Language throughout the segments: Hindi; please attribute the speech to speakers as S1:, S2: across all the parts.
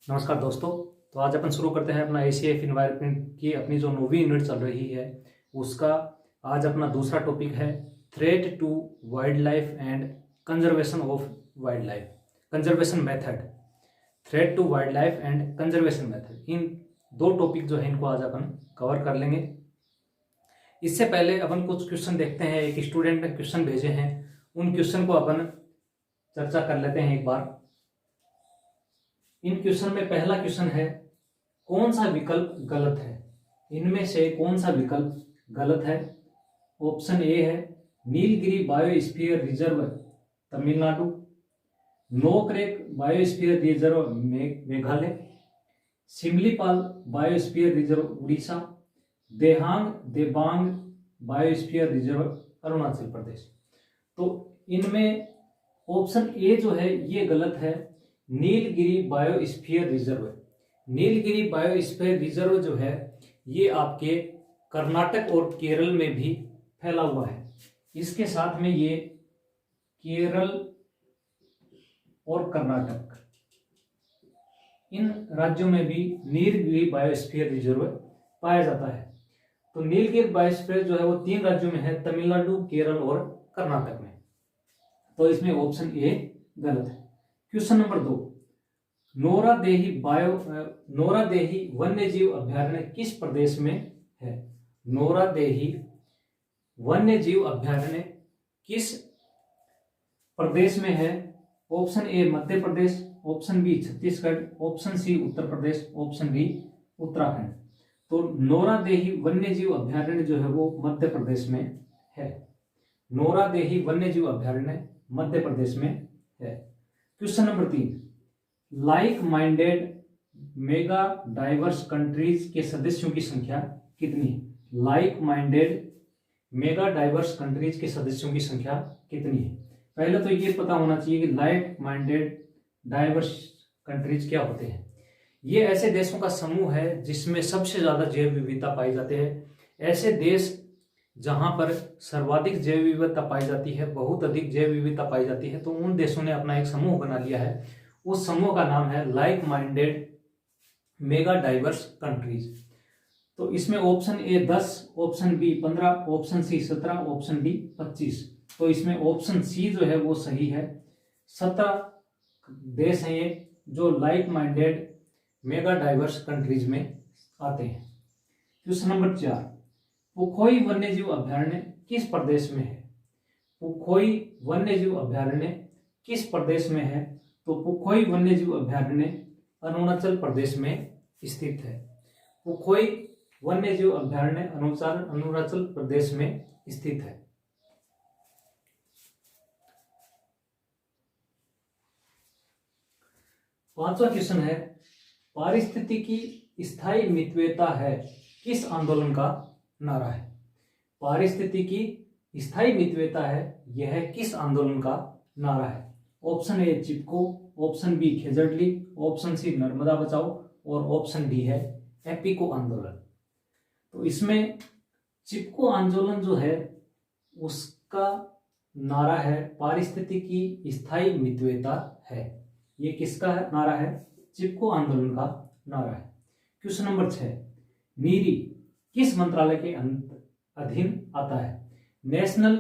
S1: नमस्कार दोस्तों। तो आज अपन शुरू करते हैं अपना एसीएफ इन्वायरमेंट की अपनी जो 9वीं यूनिट चल रही है उसका। आज अपना दूसरा टॉपिक है threat to wildlife and conservation of wildlife, conservation method. Threat to wildlife and conservation method, इन दो टॉपिक जो है इनको आज अपन कवर कर लेंगे। इससे पहले अपन कुछ क्वेश्चन देखते हैं। एक स्टूडेंट ने क्वेश्चन भेजे हैं, उन क्वेश्चन को अपन चर्चा कर लेते हैं एक बार। इन क्वेश्चन में पहला क्वेश्चन है, कौन सा विकल्प गलत है? इनमें से कौन सा विकल्प गलत है? ऑप्शन ए है Nilgiri biosphere reserve Tamil Nadu, Nokrek biosphere reserve Meghalaya, Simlipal biosphere reserve Orissa, Debang biosphere reserve Arunachal Pradesh. तो इनमें ऑप्शन ए जो है ये गलत है, Nilgiri biosphere reserve. Nilgiri biosphere reserve जो है ये आपके कर्नाटक और केरल में भी फैला हुआ है। इसके साथ में ये केरल और कर्नाटक, इन राज्यों में भी नीलगिरी बायोस्फीयर रिजर्व पाया जाता है। तो नीलगिरी बायोस्फीयर जो है वो 3 राज्यों में है, तमिलनाडु, केरल और कर्नाटक में। तो इसमें ऑप्शन ए गलत है। क्वेश्चन नंबर 2, नोरादेही वन्यजीव अभ्यारण्य किस प्रदेश में है? नोरादेही वन्यजीव अभ्यारण्य किस प्रदेश में है? Option A Madhya Pradesh, option B Chhattisgarh, option C Uttar Pradesh, option D Uttarakhand. तो नोरादेही वन्यजीव अभ्यारण्य जो है वो मध्य प्रदेश में है। नोरादेही वन्यजीव अभ्यारण्य मध्य प्रदेश में है। Question number 3, like minded mega diverse countries के सदस्यों की संख्या कितनी है? Like minded mega diverse countries के सदस्यों की संख्या कितनी है? पहले तो ये पता होना चाहिए कि लाइक माइंडेड डाइवर्स कंट्रीज क्या होते हैं। ये ऐसे देशों का समूह है जिसमें सबसे ज्यादा जैव विविधता पाई जाती है। ऐसे देश जहां पर सर्वाधिक जैव विविधता पाई जाती है, बहुत अधिक जैव विविधता पाई जाती है, तो उन देशों ने अपना एक समूह बना लिया है। उस समूह का नाम है like minded mega diverse countries. तो इसमें option A 10, option B 15, option C 17, option D 25। तो इसमें ऑप्शन सी जो है वो सही है। 17 देश हैं ये जो like minded mega diverse countries में आते हैं। क्वेश्चन नंबर 4, पुखोई वन्यजीव अभ्यारण्य किस प्रदेश में है? पुखोई वन्यजीव अभ्यारण्य किस प्रदेश में है? तो पुखोई वन्यजीव अभ्यारण्य अरुणाचल प्रदेश में स्थित है। पुखोई वन्यजीव अभ्यारण्य अरुणाचल प्रदेश में स्थित है। पांचवा क्वेश्चन है, पारिस्थितिकी स्थायी मितव्ययता है किस आंदोलन का नारा है? पारिस्थितिकी स्थायी मितव्ययता है यह किस आंदोलन का नारा है? Option A Chipko, option B Khejarli, option C Narmada Bachao और ऑप्शन डी है एपिको आंदोलन। तो इसमें चिपको आंदोलन जो है उसका नारा है पारिस्थितिकी स्थायी मितव्ययता है। ये किसका है नारा है? चिपको आंदोलन का नारा है। क्वेश्चन नंबर 6, नीरी किस मंत्रालय के अधीन आता है? National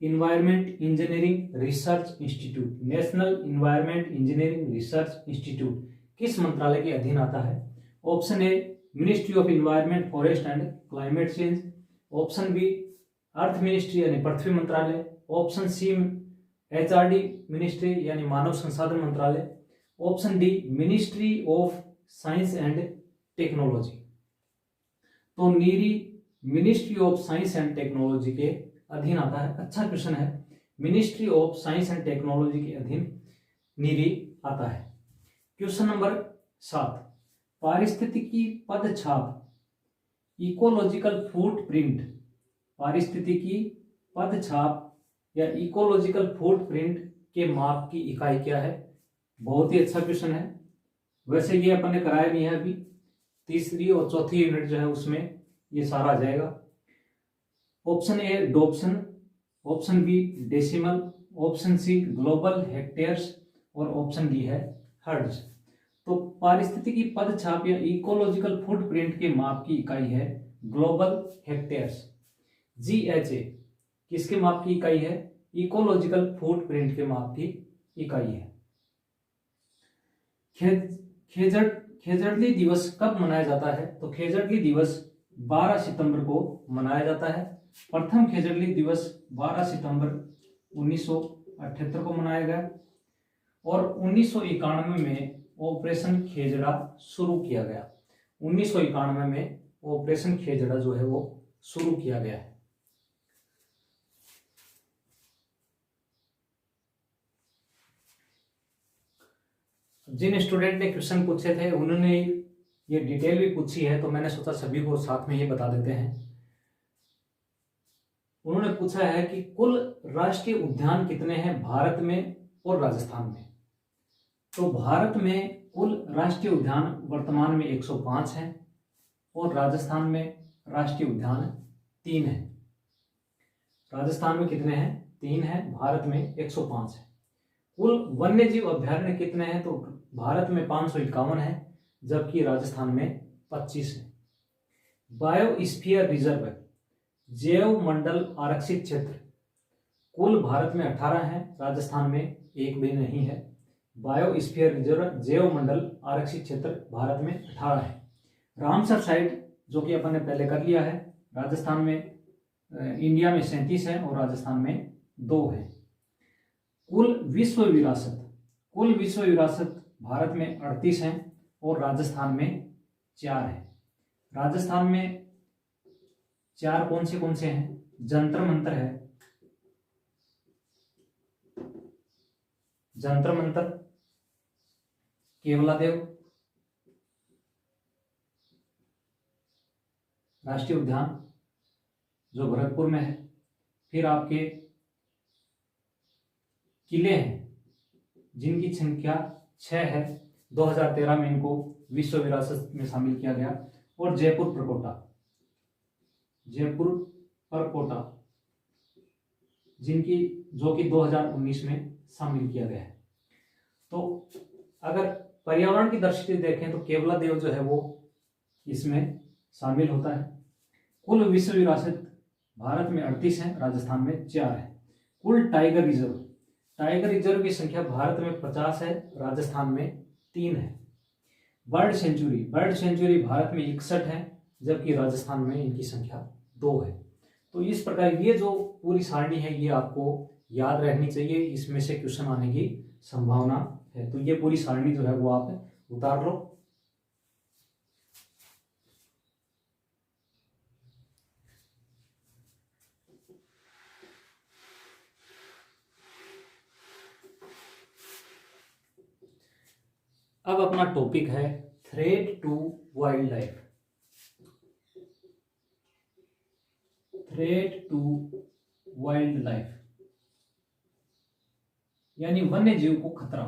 S1: environment engineering research institute. National environment engineering research institute किस मंत्रालय के अधीन आता है? Option A ministry of environment forest and climate change, option B earth ministry यानी पृथ्वी मंत्रालय, ऑप्शन सी एचआरडी मिनिस्ट्री यानी मानव संसाधन मंत्रालय, option D ministry of science and technology. तो NEERI ministry of science and technology के अधीन आता है। अच्छा क्वेश्चन है, ministry of science and technology के अधीन नीरी आता है। क्वेश्चन नंबर 7, पारिस्थितिकी पदछाप इकोलॉजिकल फुटप्रिंट, पारिस्थितिकी पदछाप या इकोलॉजिकल फुटप्रिंट के माप की इकाई क्या है? बहुत ही अच्छा क्वेश्चन है। वैसे ये अपन ने कराया नहीं है अभी, तीसरी और चौथी यूनिट जो है उसमें ये सारा आ जाएगा। Option A Dobson, option B decimal, option C global hectares और ऑप्शन डी है हर्ट्ज। तो पारिस्थितिकी पदछाप या इकोलॉजिकल फुटप्रिंट के माप की इकाई है ग्लोबल हेक्टेयर्स। GHA किसके माप की इकाई है? इकोलॉजिकल फुटप्रिंट के माप की इकाई है। खेजड़ली दिवस कब मनाया जाता है? तो खेजड़ली दिवस 12 सितंबर को मनाया जाता है। प्रथम खेजड़ली दिवस 12 सितंबर 1978 को मनाया गया और 1991 में ऑपरेशन खेजड़ा शुरू किया गया। 1991 में ऑपरेशन खेजड़ा जो है वो शुरू किया गया है। जिन स्टूडेंट ने क्वेश्चन पूछे थे उन्होंने ये डिटेल भी पूछी है, तो मैंने सोचा सभी को साथ में ये बता देते हैं। उन्होंने पूछा है कि कुल राष्ट्रीय उद्यान कितने हैं भारत में और राजस्थान में? तो भारत में कुल राष्ट्रीय उद्यान वर्तमान में 105 हैं और राजस्थान में राष्ट्रीय उद्यान 3 है। राजस्थान में कितने हैं? 3 है, भारत में 105 है। कुल वन्यजीव अभ्यारण्य कितने हैं? तो भारत में 551 है जबकि राजस्थान में 25 है। बायोस्फीयर रिजर्व जैव मंडल आरक्षित क्षेत्र कुल भारत में 18 है, राजस्थान में एक भी नहीं है। बायोस्फीयर रिजर्व जैव मंडल आरक्षित क्षेत्र भारत में 18 है। रामसर साइट जो कि अपन ने पहले कर लिया है, राजस्थान में इंडिया में 37 है और राजस्थान में 2 है। कुल विश्व विरासत भारत में 38 है और राजस्थान में 4 है। राजस्थान में 4 कौन से हैं? जंतर मंतर है, जंतर मंतर, केवलादेव राष्ट्रीय उद्यान जो भरतपुर में है, फिर आपके किले हैं जिनकी संख्या 6 है, 2013 में इनको विश्व विरासत में शामिल किया गया, और जयपुर परकोटा जो कि 2019 में शामिल किया गया है। तो अगर पर्यावरण की दृष्टि देखें तो केवलादेव जो है वो इसमें शामिल होता है। कुल विश्व विरासत भारत में 38 है, राजस्थान में 4 है। कुल टाइगर रिजर्व की संख्या भारत में 50 है, राजस्थान में 3 है। बर्ड सेंचुरी भारत में 61 है जबकि राजस्थान में इनकी संख्या 2 है। तो इस प्रकार ये जो पूरी सारणी है ये आपको याद रहनी चाहिए, इसमें से क्वेश्चन आने की संभावना है। तो ये पूरी सारणी जो है वो आप उतार लो। अब अपना टॉपिक है threat to wildlife. Threat to wildlife यानी वन्य जीव को खतरा।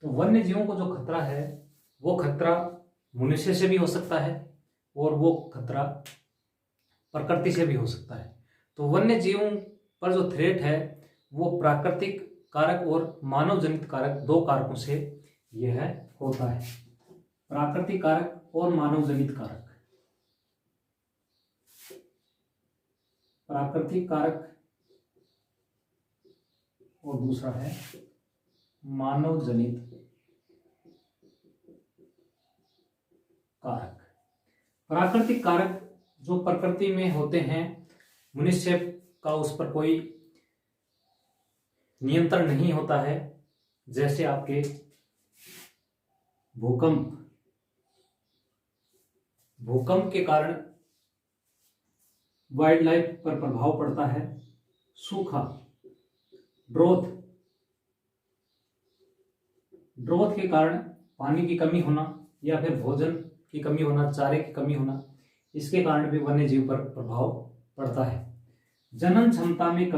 S1: तो वन्य जीवों को जो खतरा है वो खतरा मनुष्य से भी हो सकता है और वो खतरा प्रकृति से भी हो सकता है। तो वन्य जीवों पर जो थ्रेट है वो प्राकृतिक कारक और मानव जनित कारक, 2 कारकों से यह होता है। प्राकृतिक कारक और मानव जनित कारक। प्राकृतिक कारक और दूसरा है मानव जनित कारक। प्राकृतिक कारक जो प्रकृति में होते हैं, मनुष्य का उस पर कोई नियंत्रण नहीं होता है, जैसे आपके भूकंप के कारण वाइल्ड लाइफ पर प्रभाव पड़ता है। सूखा, ड्रोथ के कारण पानी की कमी होना या फिर भोजन की कमी होना, चारे की कमी होना, इसके कारण भी वन्य जीव पर प्रभाव पड़ता है। जनन क्षमता में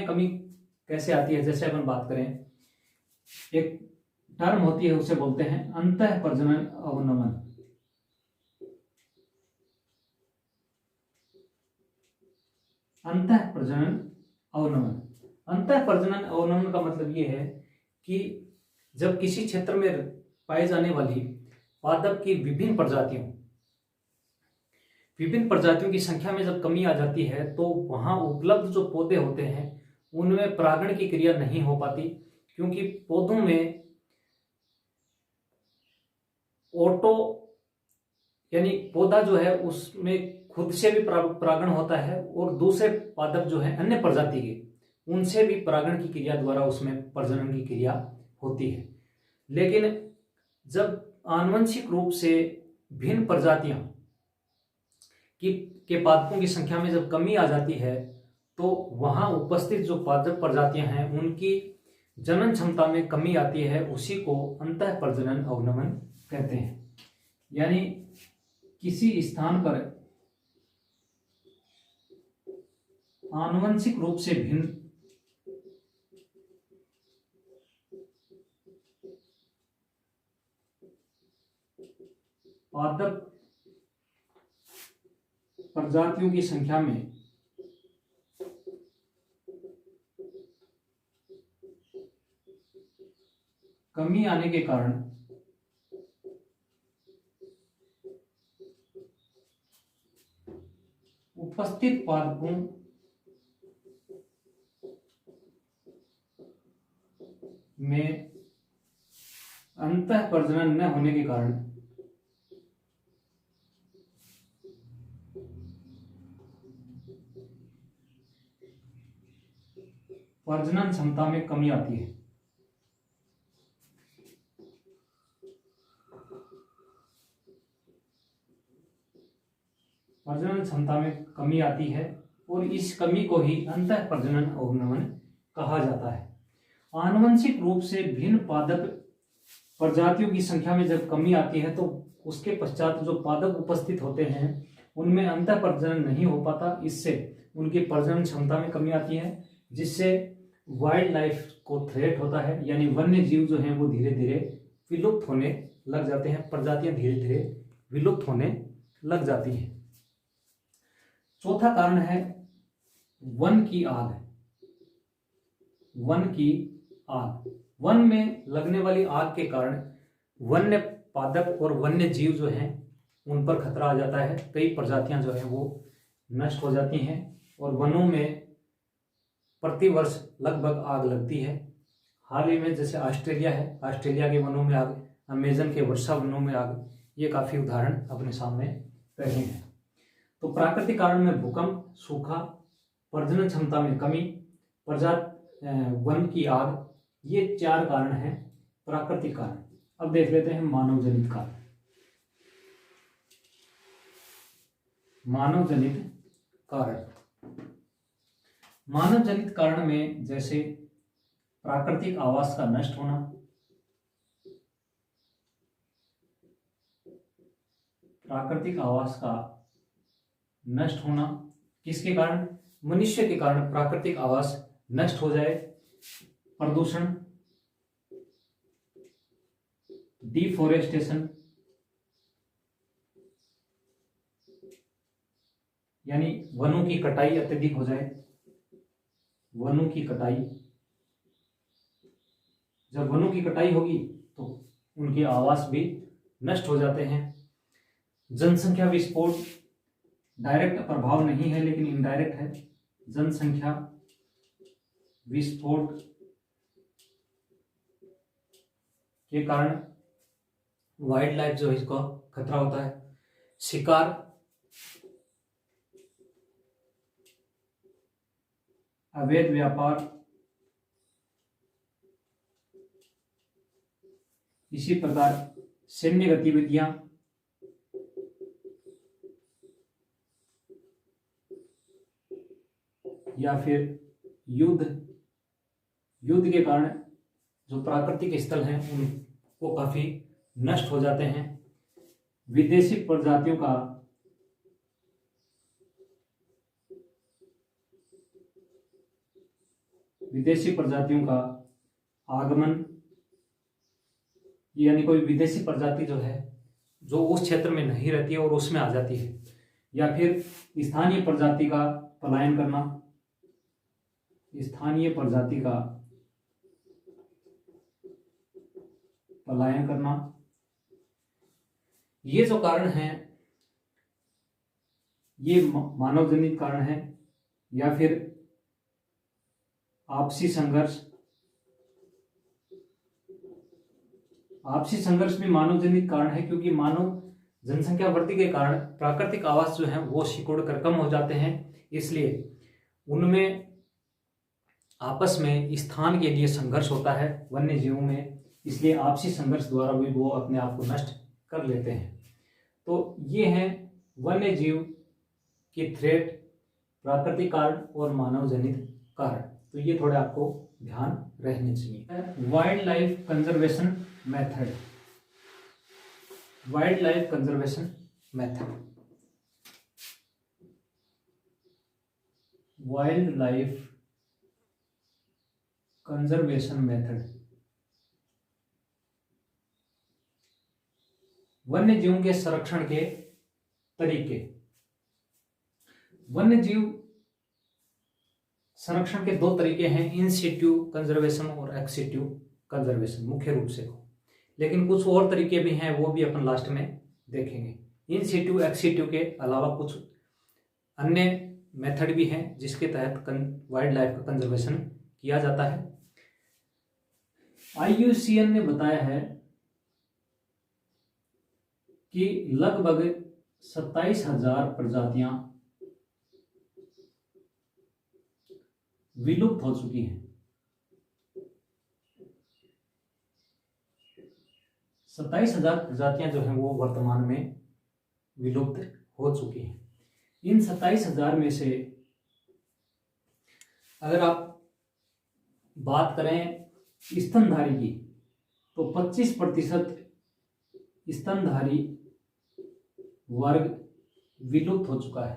S1: कमी कैसे आती है? जैसे अपन बात करें, एक टर्म होती है उसे बोलते हैं अंतः प्रजनन अवनमन। अंतः प्रजनन अवनमन। अंतः प्रजनन अवनमन का मतलब ये है कि जब किसी क्षेत्र में पाई जाने वाली पादप की विभिन्न प्रजातियों की संख्या में जब कमी आ जाती है तो वहां उपलब्ध जो पौधे होते हैं उनमें परागण की क्रिया नहीं हो पाती, क्योंकि पौधों में ऑटो यानी पौधा जो है उसमें खुद से भी परागण होता है और दूसरे पादप जो है अन्य प्रजाति के उनसे भी परागण की क्रिया द्वारा उसमें प्रजनन की क्रिया होती है। लेकिन जब आनुवंशिक रूप से भिन्न प्रजातियां के पादपों की संख्या में जब कमी आ जाती है तो वहां उपस्थित जो पादप प्रजातियां हैं उनकी जनन क्षमता में कमी आती है, उसी को अंतः प्रजनन अवनमन कहते हैं। यानी किसी स्थान पर आनुवंशिक रूप से भिन्न पादप प्रजातियों की संख्या में कमी आने के कारण उपस्थित पादपों में अंतः प्रजनन न होने के कारण प्रजनन क्षमता में कमी आती है। प्रजनन क्षमता में कमी आती है और इस कमी को ही अंतः प्रजनन अवनमन कहा जाता है। आनुवंशिक रूप से भिन्न पादप प्रजातियों की संख्या में जब कमी आती है तो उसके पश्चात जो पादप उपस्थित होते हैं उनमें अंतः प्रजनन नहीं हो पाता, इससे उनकी प्रजनन क्षमता में कमी आती है, जिससे वाइल्ड लाइफ को थ्रेट होता है, यानी वन्य जीव जो हैं वो धीरे धीरे विलुप्त होने लग जाते हैं, प्रजातियां धीरे धीरे विलुप्त होने लग जाती हैं। चौथा कारण है वन की आग। वन की आग, वन में लगने वाली आग के कारण वन्य पादप और वन्य जीव जो हैं उन पर खतरा आ जाता है, कई प्रजातियां जो है वो नष्ट हो जाती हैं और वनों में प्रतिवर्ष लगभग आग लगती है। हाल ही में जैसे ऑस्ट्रेलिया है, ऑस्ट्रेलिया के वनों में आग, अमेजन के वर्षा वनों में आग, ये काफी उदाहरण अपने सामने रहे हैं। तो प्राकृतिक कारण में भूकंप, सूखा, प्रजनन क्षमता में कमी, वन की आग, ये 4 कारण हैं प्राकृतिक कारण। अब देख लेते हैं मानव जनित कारण। मानव जनित कारण, मानव जनित कारण में जैसे प्राकृतिक आवास का नष्ट होना, प्राकृतिक आवास का नष्ट होना, किसके कारण? मनुष्य के कारण प्राकृतिक आवास नष्ट हो जाए। प्रदूषण, डिफोरेस्टेशन, यानी वनों की कटाई अत्यधिक हो जाए। वनों की कटाई, जब वनों की कटाई होगी तो उनके आवास भी नष्ट हो जाते हैं। जनसंख्या विस्फोट, डायरेक्ट प्रभाव नहीं है लेकिन इनडायरेक्ट है। जनसंख्या विस्फोट के कारण वाइल्ड लाइफ जो है इसको खतरा होता है। शिकार, अवैध व्यापार, इसी प्रकार सैन्य गतिविधियां, या फिर युद्ध के कारण जो प्राकृतिक स्थल हैं उनको काफी नष्ट हो जाते हैं। विदेशी प्रजातियों का आगमन, यानी कोई विदेशी प्रजाति जो है जो उस क्षेत्र में नहीं रहती है और उसमें आ जाती है, या फिर स्थानीय प्रजाति का पलायन करना, स्थानीय प्रजाति का पलायन करना, ये जो कारण है ये मानव जनित कारण है, या फिर आपसी संघर्ष, आपसी संघर्ष भी मानव जनित कारण है, क्योंकि मानव जनसंख्या वृद्धि के कारण प्राकृतिक आवास जो है वो सिकुड़ कर कम हो जाते हैं, इसलिए उनमें आपस में स्थान के लिए संघर्ष होता है वन्य जीवों में, इसलिए आपसी संघर्ष द्वारा भी वो अपने आप को नष्ट कर लेते हैं। तो ये हैं वन्य जीव की थ्रेट, प्राकृतिक कारण और मानव जनित कारण। तो ये थोड़े आपको ध्यान रहने चाहिए। Wild life conservation method, wild life conservation method, wild life conservation method, वन्य जीवों के संरक्षण के तरीके। वन्य जीव संरक्षण के दो तरीके हैं, इन सिटू कंजर्वेशन और एक्स सिटू कंजर्वेशन मुख्य रूप से, लेकिन कुछ और तरीके भी हैं, वो भी अपन लास्ट में देखेंगे। इन सिटू एक्स सिटू के अलावा कुछ अन्य मेथड भी हैं जिसके तहत वाइल्ड लाइफ का कंजर्वेशन किया जाता है। IUCN ने बताया है कि लगभग 27,000 प्रजातियां विलुप्त हो चुकी हैं। 27,000 प्रजातियां जो हैं वो वर्तमान में विलुप्त हो चुकी हैं। इन 27,000 में से अगर आप बात करें स्तनधारी की, तो 25% स्तनधारी वर्ग विलुप्त हो चुका है।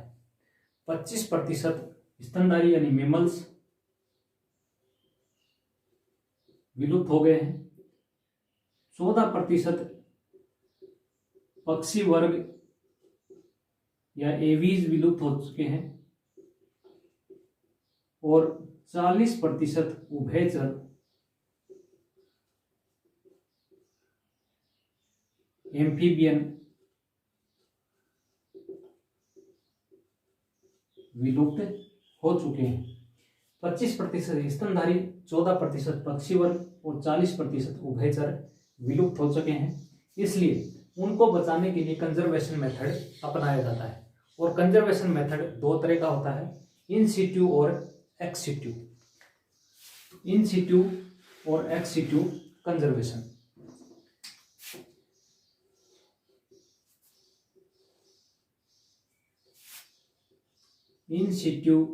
S1: 25% स्तनधारी यानी मेमल्स विलुप्त हो गए हैं। 14% पक्षी वर्ग या एवीज विलुप्त हो चुके हैं, और 40% उभयचर एम्फीबियन विलुप्त हो चुके हैं। 25% स्तनधारी, 14% पक्षी वर्ग और 40% उभयचर विलुप्त हो चुके हैं। इसलिए उनको बचाने के लिए कंजर्वेशन मेथड अपनाया जाता है, और कंजर्वेशन मेथड दो तरह का होता है, इन सिटू और एक्स सिटू। इन सिटू और एक्स सिटू कंजर्वेशन। इन सिटू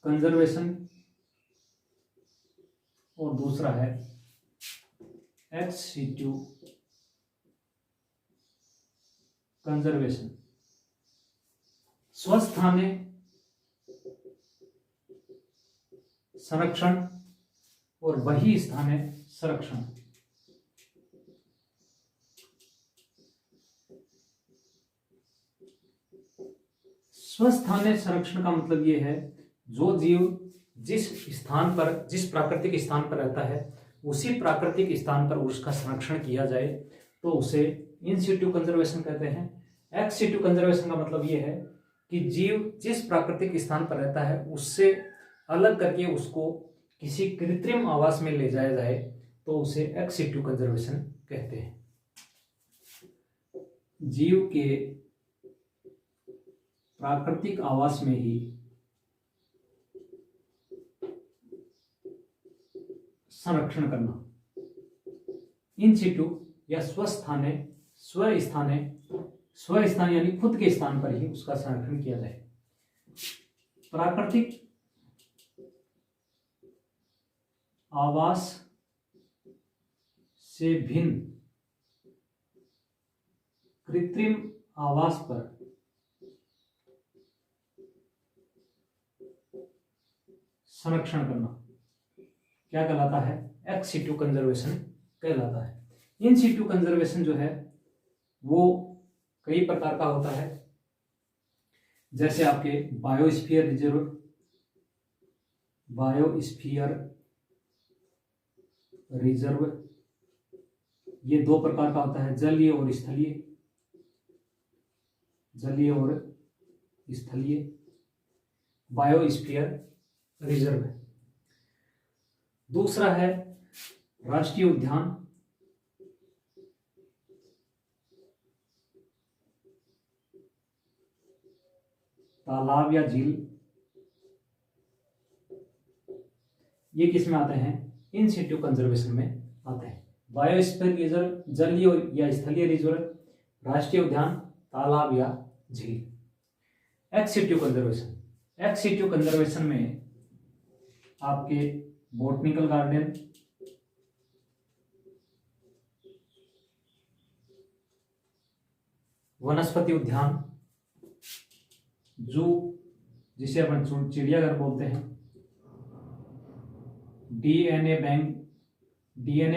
S1: कंजर्वेशन और दूसरा है एक्स सिटू कंजर्वेशन। स्वस्थाने संरक्षण और वही स्थाने संरक्षण। स्वस्थाने संरक्षण का मतलब ये है, जो जीव जिस स्थान पर, जिस प्राकृतिक स्थान पर रहता है, उसी प्राकृतिक स्थान पर उसका संरक्षण किया जाए तो उसे इन सिटू कंजर्वेशन कहते हैं। एक्स सिटू कंजर्वेशन का मतलब ये है कि जीव जिस प्राकृतिक स्थान पर रहता है उससे अलग करके उसको किसी कृत्रिम आवास में ले जाया जाए तो उसे एक्स सिटू कंजर्वेशन कहते हैं। जीव के प्राकृतिक आवास में ही संरक्षण करना। इन सिटू या स्वस्थाने, स्वस्थान यानी खुद के स्थान पर ही उसका संरक्षण किया जाए। प्राकृतिक आवास से भिन्न कृत्रिम आवास पर संरक्षण करना क्या कहलाता है? एक्स सिटू कंजर्वेशन कहलाता है। इन सिटू कंजर्वेशन जो है वो कई प्रकार का होता है, जैसे आपके बायोस्फीयर रिजर्व, ये दो प्रकार का होता है, जलीय और स्थलीय बायोस्फीयर रिजर्व। दूसरा है राष्ट्रीय उद्यान, तालाब या झील, ये किस में आते हैं, इन सिटू कंजर्वेशन में आते हैं। बायोस्फीयर रिजर्व, जलीय या स्थलीय रिजर्व, राष्ट्रीय उद्यान, तालाब या झील। एक्स सिटू कंजर्वेशन में आपके बॉटनिकल गार्डन, वनस्पति उद्यान, जू जिसे अपन चिड़ियाघर बोलते हैं, डीएनए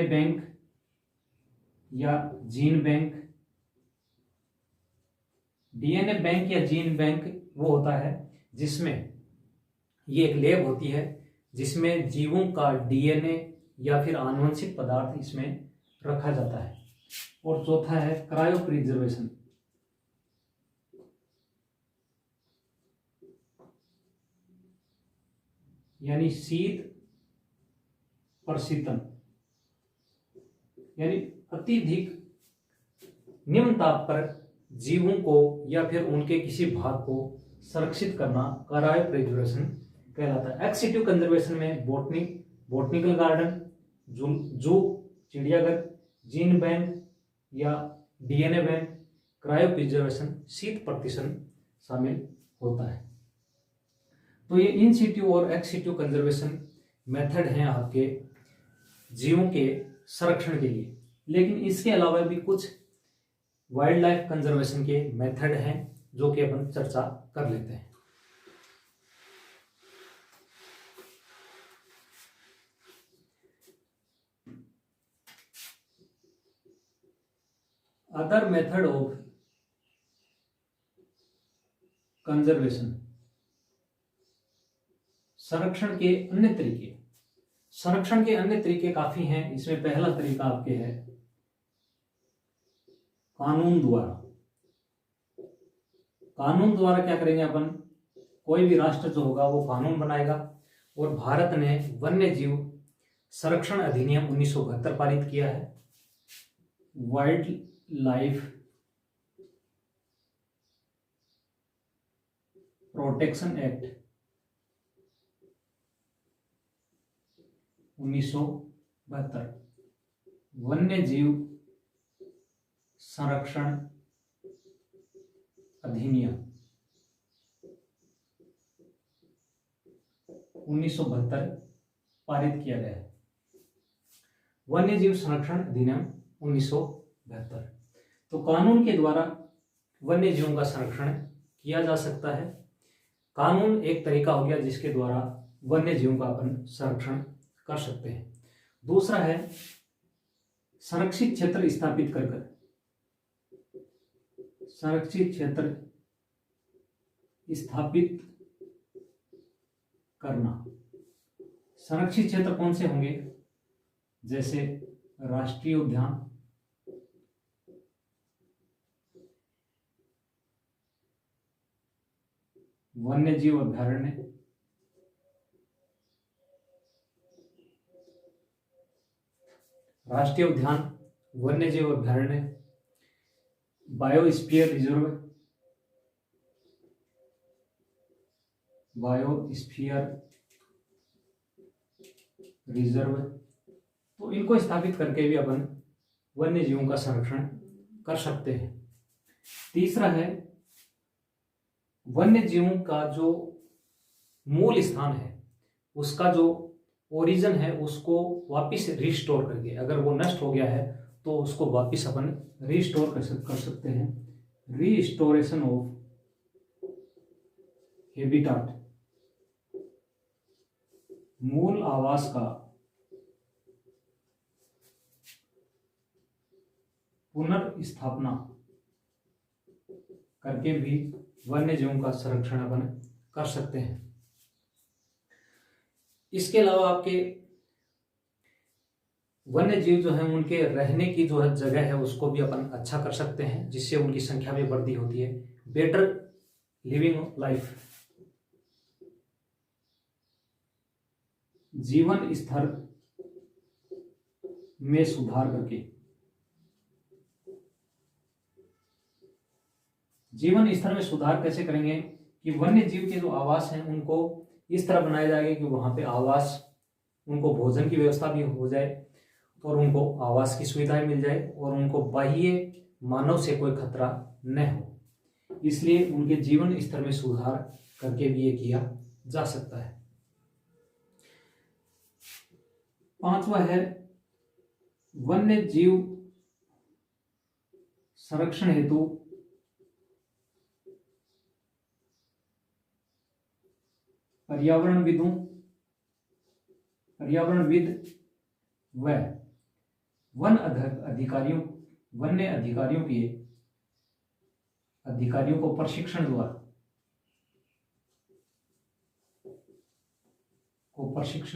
S1: बैंक या जीन बैंक। डीएनए बैंक या जीन बैंक वो होता है जिसमें ये एक लैब होती है जिसमें जीवों का डीएनए या फिर आनुवंशिक पदार्थ इसमें रखा जाता है। और चौथा है क्रायो प्रिजर्वेशन, यानी शीत प्रशीतन, यानी अत्यधिक निम्न ताप पर जीवों को या फिर उनके किसी भाग को संरक्षित करना क्रायो प्रिजर्वेशन कहलाता है। एक्स सिटू कंजर्वेशन में बॉटनिकल गार्डन, जू चिड़ियाघर, जीन बैंक या डीएनए बैंक, क्रायो प्रिजर्वेशन, शीत प्रतिशन शामिल होता है। तो ये इन सिटू और एक्स सिटू कंजर्वेशन मेथड हैं आपके जीवों के संरक्षण के लिए। लेकिन इसके अलावा भी कुछ वाइल्ड लाइफ कंजर्वेशन के मेथड हैं जो कि अपन चर्चा कर लेते हैं। अदर मेथड ऑफ कंजर्वेशन, संरक्षण के अन्य तरीके काफी हैं। इसमें पहला तरीका आपके है कानून द्वारा क्या करेंगे अपन, कोई भी राष्ट्र जो होगा वो कानून बनाएगा। और भारत ने वन्य जीव संरक्षण अधिनियम 1972 पारित किया है, वाइल्ड लाइफ प्रोटेक्शन एक्ट 1972, वन्य जीव संरक्षण अधिनियम 1972 पारित किया गया है। वन्य जीव संरक्षण अधिनियम 1972। तो कानून के द्वारा वन्य जीवों का संरक्षण किया जा सकता है। कानून एक तरीका हो गया जिसके द्वारा वन्य जीवों का अपन संरक्षण कर सकते हैं। दूसरा है संरक्षित क्षेत्र स्थापित कर संरक्षित क्षेत्र स्थापित करना। संरक्षित क्षेत्र कौन से होंगे, जैसे राष्ट्रीय उद्यान, वन्य जीव अभयारण्य, राष्ट्रीय उद्यान, वन्य जीव अभयारण्य, बायोस्फीयर रिजर्व। तो इनको स्थापित करके भी अपन वन्य जीवों का संरक्षण कर सकते हैं। तीसरा है वन्य जीवों का जो मूल स्थान है, उसका जो ओरिजिन है, उसको वापस रिस्टोर करके, अगर वो नष्ट हो गया है तो उसको वापस अपन रिस्टोर कर सकते हैं। रीस्टोरेशन ऑफ हैबिटाट, मूल आवास का पुनर्स्थापना करके भी वन्य जीवों का संरक्षण अपन कर सकते हैं। इसके अलावा आपके वन्य जीव जो है उनके रहने की जो है जगह है उसको भी अपन अच्छा कर सकते हैं, जिससे उनकी संख्या में वृद्धि होती है। बेटर लिविंग लाइफ, जीवन स्तर में सुधार करके, जीवन स्तर में सुधार कैसे करेंगे कि वन्य जीव के जो आवास हैं उनको इस तरह बनाया जाएगा कि वहां पे आवास, उनको भोजन की व्यवस्था भी हो जाए और उनको आवास की सुविधाएं मिल जाए और उनको बाह्य मानव से कोई खतरा न हो। इसलिए उनके जीवन स्तर में सुधार करके भी ये किया जा सकता है। 5वां है वन्य जीव संरक्षण हेतु पर्यावरणविद व वन्य अधिकारियों को प्रशिक्षण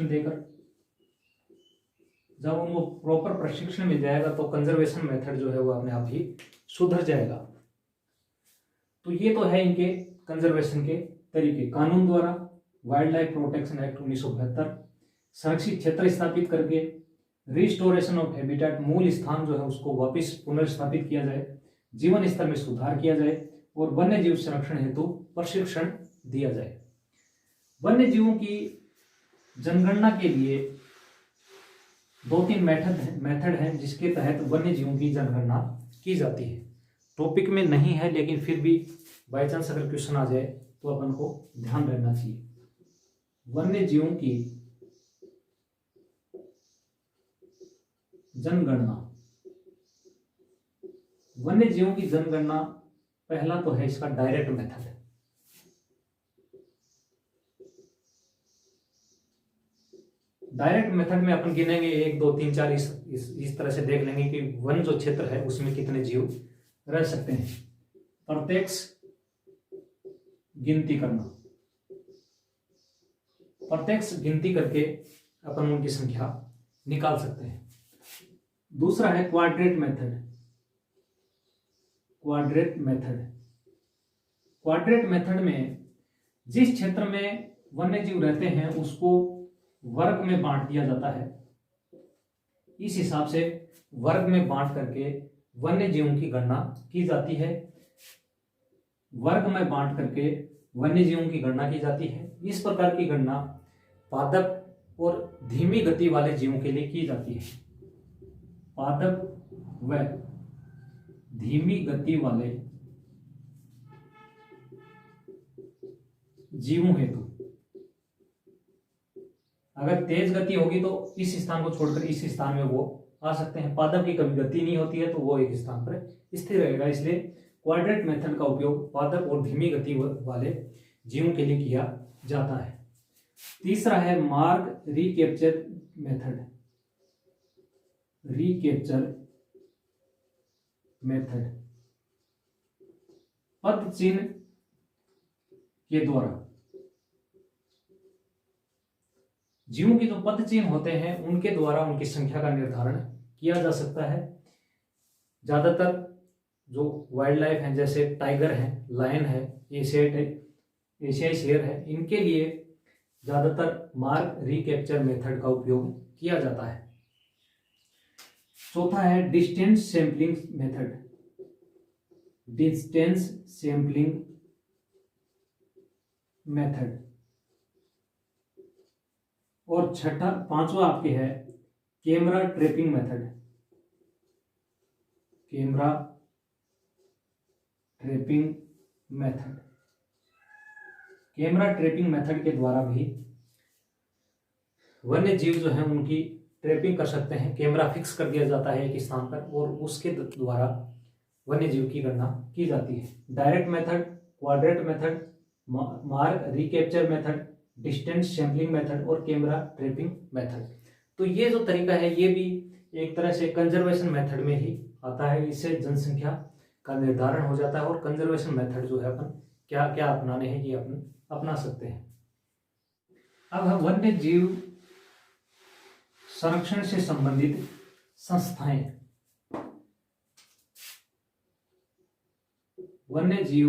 S1: देकर, जब उनको प्रॉपर प्रशिक्षण मिल जाएगा तो कंजर्वेशन मेथड जो है वो अपने आप ही सुधर जाएगा। तो ये तो है इनके कंजर्वेशन के तरीके। कानून द्वारा वाइल्ड लाइफ प्रोटेक्शन एक्ट 1972, संरक्षित क्षेत्र स्थापित करके रिस्टोरेशन ऑफ हैबिटेट, मूल स्थान जो है उसको वापस पुनर्स्थापित किया जाए, जीवन स्तर में सुधार किया जाए और वन्य जीव संरक्षण हेतु प्रशिक्षण दिया जाए। वन्य जीवों की जनगणना के लिए 2-3 मेथड हैं जिसके तहत वन्य जीवों की जनगणना की जाती है। टॉपिक में नहीं है लेकिन फिर भी बाई चांस अगर क्वेश्चन आ जाए तो अपन को ध्यान रखना चाहिए। वन्य जीवों की जनगणना, वन्य जीवों की जनगणना पहला तो है इसका डायरेक्ट मेथड है। डायरेक्ट मेथड में अपन गिनेंगे 1 2 3 4 इस तरह से देख लेंगे कि वन जो क्षेत्र है उसमें कितने जीव रह सकते हैं। प्रत्यक्ष गिनती करना, प्रत्यक्ष गिनती करके अपन उनकी संख्या निकाल सकते हैं। दूसरा है क्वाड्रेट मेथड। क्वाड्रेट मेथड में जिस क्षेत्र में वन्य जीव रहते हैं उसको वर्ग में बांट दिया जाता है। इस हिसाब से वर्ग में बांट करके वन्य जीवों की गणना की जाती है। वर्ग में बांट करके वन्य जीवों की गणना की जाती है। इस प्रकार की गणना पादप और धीमी गति वाले जीवों के लिए की जाती है। पादप व धीमी गति वाले जीवों हेतु, अगर तेज गति होगी तो इस स्थान को छोड़कर इस स्थान में वो आ सकते हैं। पादप की कभी गति नहीं होती है तो वो एक स्थान पर स्थिर रहेगा। इसलिए क्वाड्रेट मेथड का उपयोग पादप और धीमी गति वाले जीवों के लिए किया जाता है। तीसरा है मार्ग रिकैप्चर मेथड। पद चिन्ह के द्वारा जीवों के जो पद चिन्ह होते हैं उनके द्वारा उनकी संख्या का निर्धारण किया जा सकता है। ज्यादातर जो वाइल्ड लाइफ है जैसे टाइगर है, लायन है, एशियाई शेर है, इनके लिए ज्यादातर मार्ग रिकैप्चर मेथड का उपयोग किया जाता है। चौथा है डिस्टेंस सैंपलिंग मेथड। और पांचवा आपके है camera trapping method. Camera trapping method के द्वारा भी वन्य जीव जो है उनकी ट्रैपिंग कर सकते हैं। कैमरा फिक्स कर दिया जाता है एक स्थान पर और उसके द्वारा वन्य जीव की गणना की जाती है। डायरेक्ट मेथड, क्वाड्रेट मेथड, मार्ग recapture method, distance sampling method और कैमरा ट्रैपिंग मेथड। तो ये जो तरीका है ये भी एक तरह से कंजर्वेशन मेथड में ही आता है, इससे जनसंख्या का निर्धारण हो जाता है और कंजर्वेशन मेथड जो है अपन क्या क्या अपनाने हैं ये अपन अपना सकते हैं। अब हम वन्य जीव संरक्षण से संबंधित संस्थाएं। वन्य जीव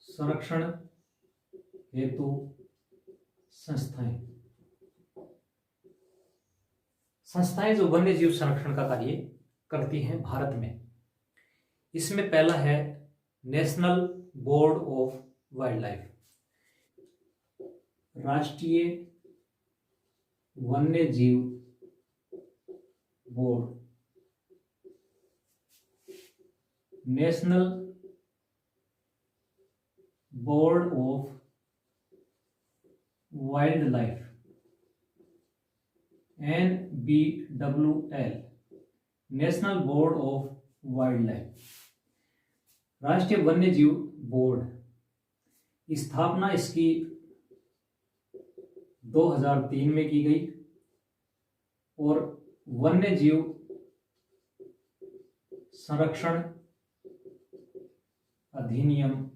S1: संरक्षण हेतु संस्थाएं जो वन्य जीव संरक्षण का कार्य करती हैं भारत में, इसमें पहला है national board of wild life, राष्ट्रीय वन्य जीव board, national board of wild life, NBWL, national board of wild life. राष्ट्रीय वन्य जीव बोर्ड, स्थापना इसकी 2003 में की गई और वन्य जीव संरक्षण अधिनियम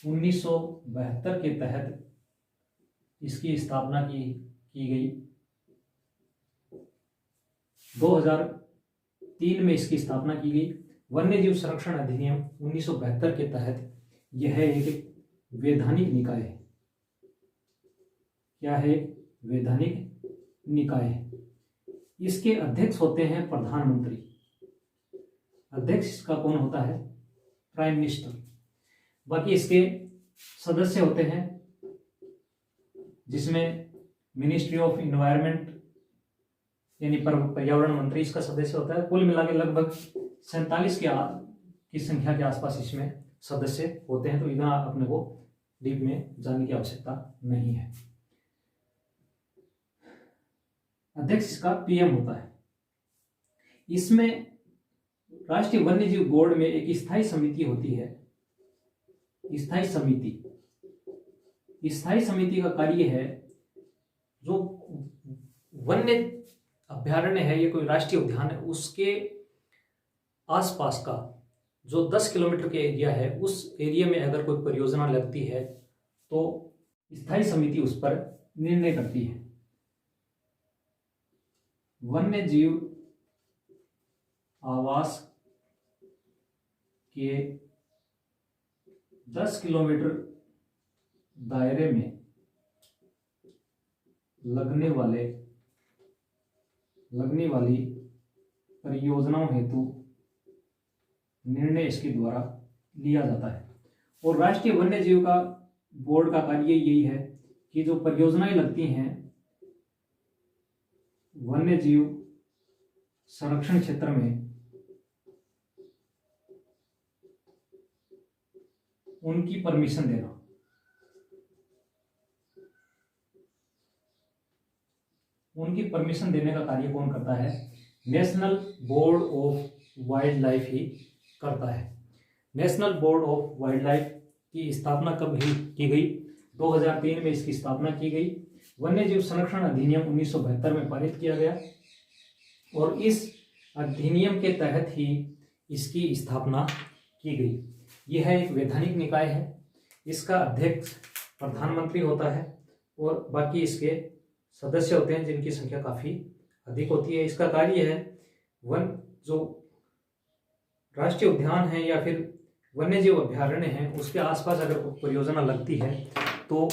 S1: 1972 के तहत इसकी स्थापना की गई। 2003 में इसकी स्थापना की गई। वन्य जीव संरक्षण अधिनियम 1972 के तहत यह एक वैधानिक निकाय है। क्या है? वैधानिक निकाय है। इसके अध्यक्ष होते हैं प्रधानमंत्री। अध्यक्ष इसका कौन होता है? Prime minister. बाकी इसके सदस्य होते हैं जिसमें मिनिस्ट्री ऑफ इन्वायरमेंट यानी पर्यावरण मंत्री इसका सदस्य होता है। कुल मिला के लगभग 47 की संख्या के आसपास इसमें सदस्य होते हैं, तो इतना अपने को डीप में जानने की आवश्यकता नहीं है। अध्यक्ष इसका पीएम होता है। इसमें राष्ट्रीय वन्यजीव बोर्ड में एक स्थायी समिति होती है। स्थायी समिति का कार्य है, जो वन्य अभ्यारण्य है, ये कोई राष्ट्रीय उद्यान है, उसके आसपास का जो 10 किलोमीटर के एरिया है, उस एरिया में अगर कोई परियोजना लगती है तो स्थायी समिति उस पर निर्णय करती है। वन्य जीव आवास के 10 किलोमीटर दायरे में लगने वाली परियोजनाओं हेतु निर्णय इसके द्वारा लिया जाता है। और राष्ट्रीय वन्य जीव का बोर्ड का कार्य यही है कि जो परियोजनाएं लगती हैं वन्य जीव संरक्षण क्षेत्र में, उनकी परमिशन देना। उनकी परमिशन देने का कार्य कौन करता है? National board of wildlife ही करता है। National board of wildlife की स्थापना कब की गई? 2003 में इसकी स्थापना की गई। वन्य जीव संरक्षण अधिनियम 1972 में पारित किया गया और इस अधिनियम के तहत ही इसकी स्थापना की गई। यह एक वैधानिक निकाय है। इसका अध्यक्ष प्रधानमंत्री होता है और बाकी इसके सदस्य होते हैं जिनकी संख्या काफी अधिक होती है। इसका कार्य है जो राष्ट्रीय उद्यान है या फिर वन्यजीव अभ्यारण्य है, उसके आसपास अगर परियोजना लगती है तो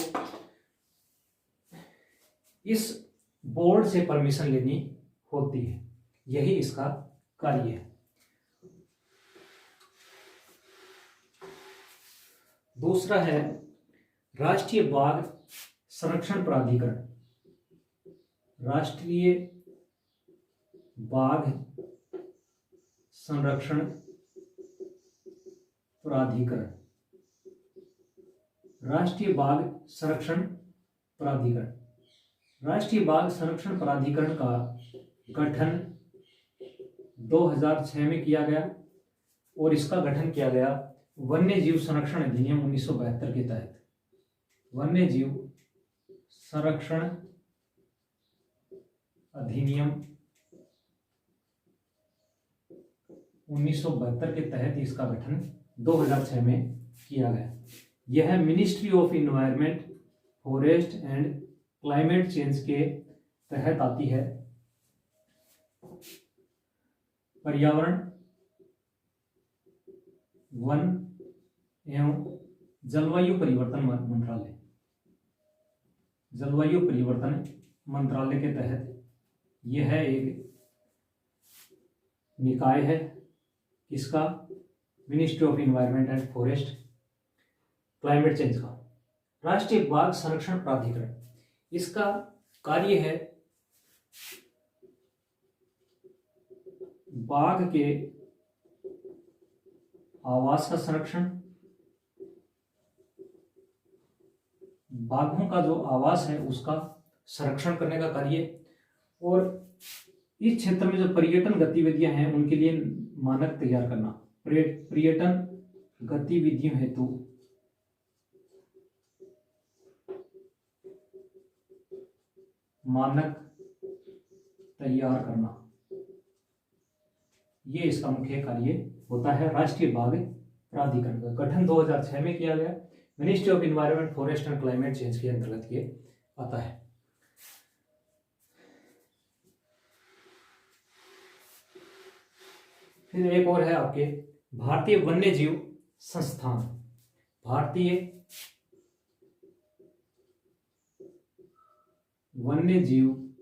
S1: इस बोर्ड से परमिशन लेनी होती है। यही इसका कार्य है। दूसरा है राष्ट्रीय बाघ संरक्षण प्राधिकरण। राष्ट्रीय बाघ संरक्षण प्राधिकरण। राष्ट्रीय बाघ संरक्षण प्राधिकरण। राष्ट्रीय बाघ संरक्षण प्राधिकरण का गठन 2006 में किया गया और इसका गठन किया गया वन्य जीव संरक्षण अधिनियम 1972 के तहत। वन्य जीव संरक्षण अधिनियम 1972 के तहत इसका गठन 2006 में किया गया। यह ministry of environment, forest and climate change के तहत आती है। पर्यावरण, वन एवं जलवायु परिवर्तन मंत्रालय, जलवायु परिवर्तन मंत्रालय के तहत यह एक निकाय है। किसका? Ministry of environment and forest, climate change का। राष्ट्रीय बाघ संरक्षण प्राधिकरण, इसका कार्य है बाघ के आवास का संरक्षण, बाघों का जो आवास है उसका संरक्षण करने का कार्य, और इस क्षेत्र में जो पर्यटन गतिविधियां हैं उनके लिए मानक तैयार करना। पर्यटन गतिविधियों हेतु मानक तैयार करना, ये इसका मुख्य कार्य होता है। राष्ट्रीय बाघ प्राधिकरण का गठन 2006 में किया गया। Ministry of environment, forest and climate change के अंतर्गत ये आता है। फिर एक और है आपके भारतीय वन्य जीव संस्थान। भारतीय वन्य जीव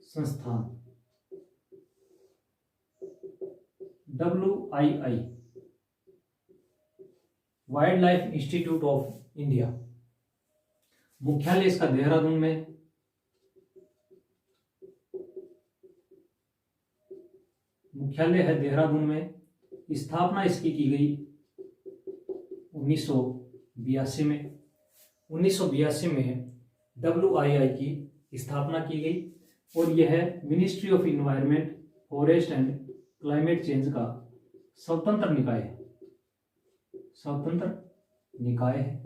S1: संस्थान, WII, wild life institute of India. मुख्यालय इसका देहरादून में, मुख्यालय है देहरादून में। स्थापना इसकी की गई 1982 में। 1982 में WII की स्थापना की गई और यह ministry of environment, forest and climate change का स्वतंत्र निकाय है। स्वतंत्र निकाय है।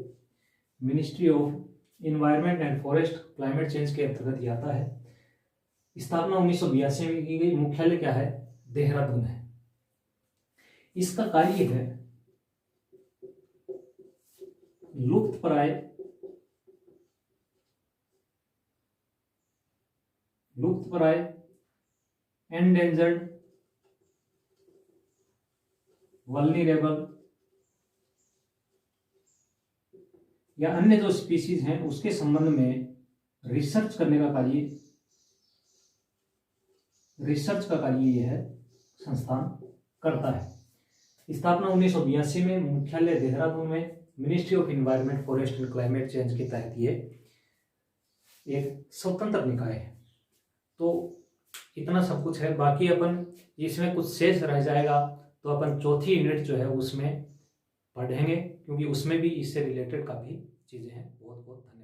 S1: Ministry of environment and forest climate change के अंतर्गत आता है। स्थापना 1982 में की गई। मुख्यालय क्या है? देहरादून है। इसका कार्य है लुप्तप्राय एंडेंजर्ड, वल्नरेबल या अन्य जो स्पीशीज हैं उसके संबंध में रिसर्च करने का कार्य, रिसर्च का कार्य यह संस्थान करता है। स्थापना 1982 में, मुख्यालय देहरादून में, ministry of environment, forest and climate change के तहत ये एक स्वतंत्र निकाय है। तो इतना सब कुछ है। बाकी अपन इसमें कुछ शेष रह जाएगा तो अपन चौथी यूनिट जो है उसमें पढ़ेंगे, क्योंकि उसमें भी इससे रिलेटेड काफ़ी चीज़ें हैं। बहुत बहुत धन्यवाद।